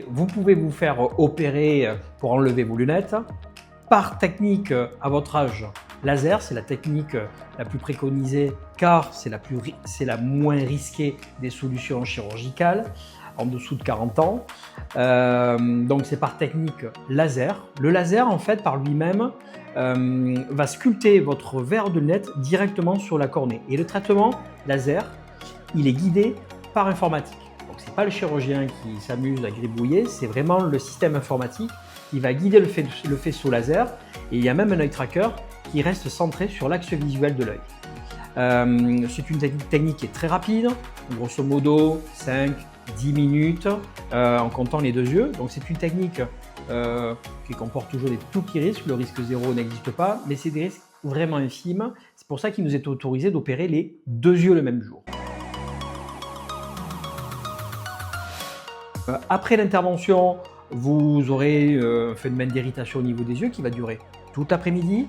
Vous pouvez vous faire opérer pour enlever vos lunettes par technique à votre âge. Laser, c'est la technique la plus préconisée car c'est la moins risquée des solutions chirurgicales en dessous de 40 ans. Donc c'est par technique laser. Le laser, en fait, par lui-même, va sculpter votre verre de lunettes directement sur la cornée. Et le traitement laser, il est guidé par informatique. Donc c'est pas le chirurgien qui s'amuse à gribouiller, c'est vraiment le système informatique qui va guider le faisceau laser. Et il y a même un œil tracker qui reste centré sur l'axe visuel de l'œil. C'est une technique qui est très rapide, grosso modo 5-10 minutes en comptant les deux yeux. Donc c'est une technique qui comporte toujours des tout petits risques, le risque zéro n'existe pas, mais c'est des risques vraiment infimes. C'est pour ça qu'il nous est autorisé d'opérer les deux yeux le même jour. Après l'intervention, vous aurez un phénomène d'irritation au niveau des yeux qui va durer tout l'après-midi.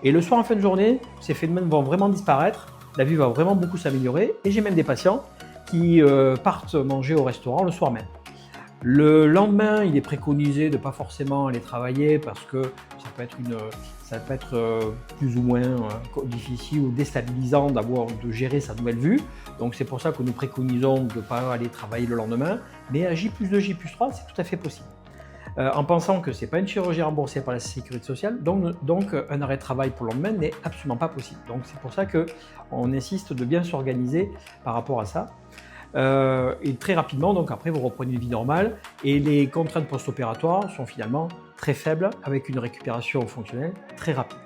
Et le soir en fin de journée, ces phénomènes vont vraiment disparaître, la vue va vraiment beaucoup s'améliorer. Et j'ai même des patients qui partent manger au restaurant le soir même. Le lendemain, il est préconisé de ne pas forcément aller travailler parce que ça peut être plus ou moins difficile ou déstabilisant de gérer sa nouvelle vue. Donc c'est pour ça que nous préconisons de ne pas aller travailler le lendemain. Mais à J+2, J+3, c'est tout à fait possible. En pensant que ce n'est pas une chirurgie remboursée par la sécurité sociale, donc un arrêt de travail pour le lendemain n'est absolument pas possible. Donc c'est pour ça qu'on insiste de bien s'organiser par rapport à ça. Et très rapidement, donc après vous reprenez une vie normale et les contraintes post-opératoires sont finalement très faibles avec une récupération fonctionnelle très rapide.